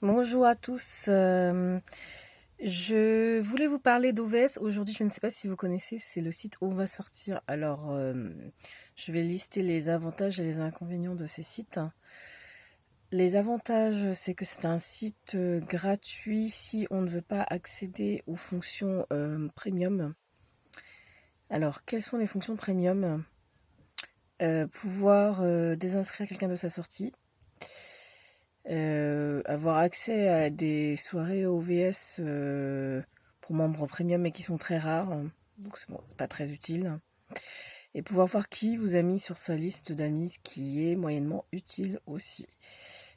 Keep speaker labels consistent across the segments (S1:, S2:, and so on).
S1: Bonjour à tous. Je voulais vous parler d'OVS. Aujourd'hui, je ne sais pas si vous connaissez, c'est le site où on va sortir. Alors, je vais lister les avantages et les inconvénients de ces sites. Les avantages, c'est que c'est un site gratuit si on ne veut pas accéder aux fonctions premium. Alors, quelles sont les fonctions premium? Pouvoir désinscrire quelqu'un de sa sortie. Avoir accès à des soirées OVS pour membres premium mais qui sont très rares, donc c'est pas très utile. Et pouvoir voir qui vous a mis sur sa liste d'amis, ce qui est moyennement utile aussi,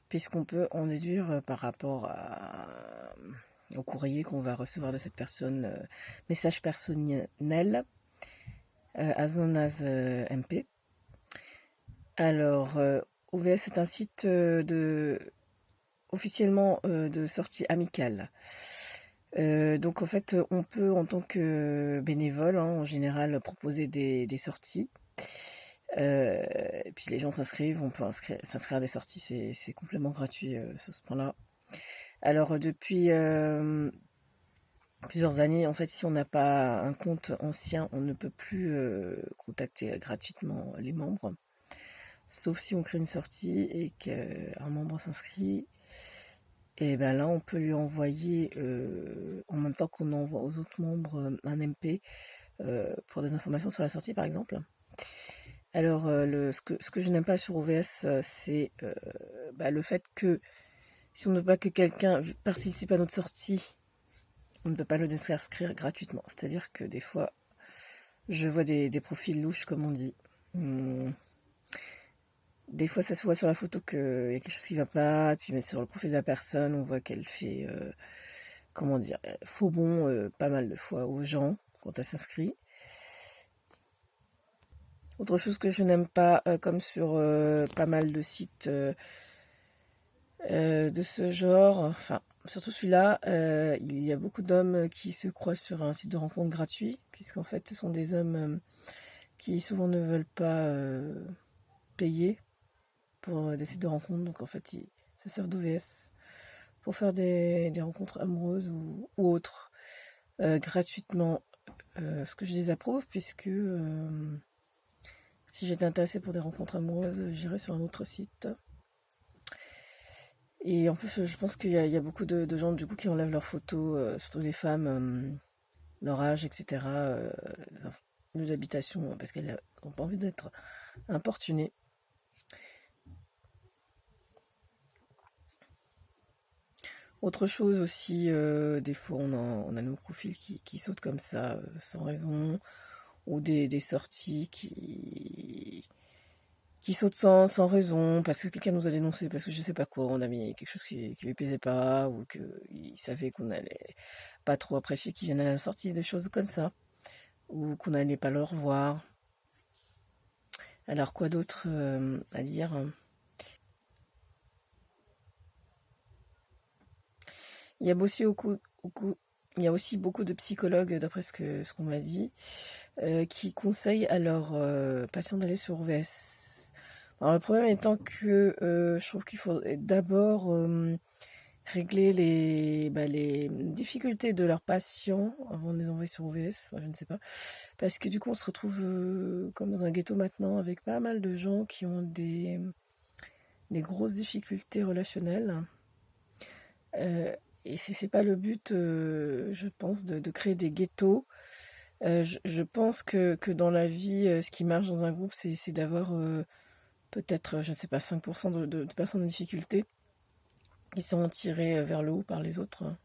S1: puisqu'on peut en déduire par rapport au courrier qu'on va recevoir de cette personne, message personnel, as known as MP. Alors, OVS est un site officiellement de sortie amicale. Donc en fait, on peut en tant que bénévole, en général, proposer des sorties. Et puis les gens s'inscrivent, on peut s'inscrire à des sorties, c'est complètement gratuit sur ce point-là. Alors depuis plusieurs années, en fait, si on n'a pas un compte ancien, on ne peut plus contacter gratuitement les membres, sauf si on crée une sortie et qu'un membre s'inscrit. Et ben là, on peut lui envoyer, en même temps qu'on envoie aux autres membres un MP pour des informations sur la sortie, par exemple. Alors, ce que je n'aime pas sur OVS, c'est le fait que si on ne veut pas que quelqu'un participe à notre sortie, on ne peut pas le désinscrire gratuitement. C'est-à-dire que des fois, je vois des profils louches, comme on dit. Des fois, ça se voit sur la photo qu'il y a quelque chose qui va pas, puis mais sur le profil de la personne, on voit qu'elle fait, comment dire, faux bon pas mal de fois aux gens quand elle s'inscrit. Autre chose que je n'aime pas, comme sur pas mal de sites de ce genre, enfin, surtout celui-là, il y a beaucoup d'hommes qui se croient sur un site de rencontre gratuit, puisqu'en fait, ce sont des hommes qui souvent ne veulent pas payer pour des sites de rencontre, donc en fait, ils se servent d'OVS pour faire des rencontres amoureuses ou autres gratuitement. Ce que je désapprouve, puisque si j'étais intéressée pour des rencontres amoureuses, j'irais sur un autre site. Et en plus, je pense qu'il y a beaucoup de gens du coup qui enlèvent leurs photos, surtout des femmes, leur âge, etc., lieu d'habitation, parce qu'elles n'ont pas envie d'être importunées. Autre chose aussi, des fois on a nos profils qui sautent comme ça, sans raison, ou des sorties qui sautent sans raison, parce que quelqu'un nous a dénoncé, parce que je sais pas quoi, on a mis quelque chose qui lui plaisait pas, ou qu'il savait qu'on allait pas trop apprécier qu'il vienne à la sortie, des choses comme ça, ou qu'on allait pas le revoir. Alors quoi d'autre à dire? Il y a aussi il y a aussi beaucoup de psychologues, d'après ce qu'on m'a dit, qui conseillent à leurs patients d'aller sur OVS. Alors le problème étant que je trouve qu'il faut d'abord régler les difficultés de leurs patients avant de les envoyer sur OVS, je ne sais pas. Parce que du coup on se retrouve comme dans un ghetto maintenant avec pas mal de gens qui ont des grosses difficultés relationnelles. Euh, et c'est pas le but, je pense, de créer des ghettos. Je pense que dans la vie, ce qui marche dans un groupe, c'est d'avoir peut-être, je ne sais pas, 5% de personnes en difficulté qui sont tirées vers le haut par les autres.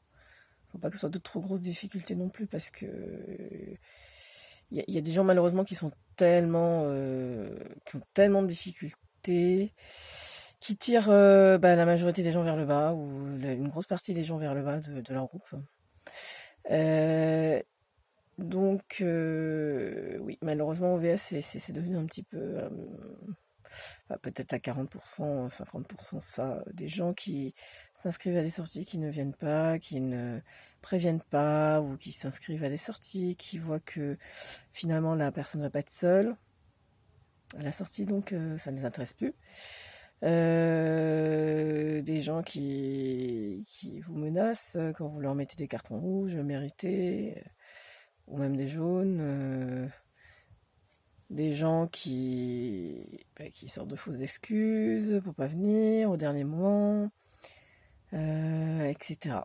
S1: Faut pas que ce soit de trop grosses difficultés non plus, parce que y a des gens malheureusement qui ont tellement de difficultés, qui tirent la majorité des gens vers le bas, ou une grosse partie des gens vers le bas de leur groupe. Euh, oui, malheureusement, OVS, c'est devenu un petit peu, peut-être à 40%, 50% ça, des gens qui s'inscrivent à des sorties qui ne viennent pas, qui ne préviennent pas, ou qui s'inscrivent à des sorties, qui voient que finalement la personne ne va pas être seule à la sortie, donc ça ne les intéresse plus. Des gens vous menacent quand vous leur mettez des cartons rouges, mérités, ou même des jaunes. Des gens qui sortent de fausses excuses pour pas venir au dernier moment, etc.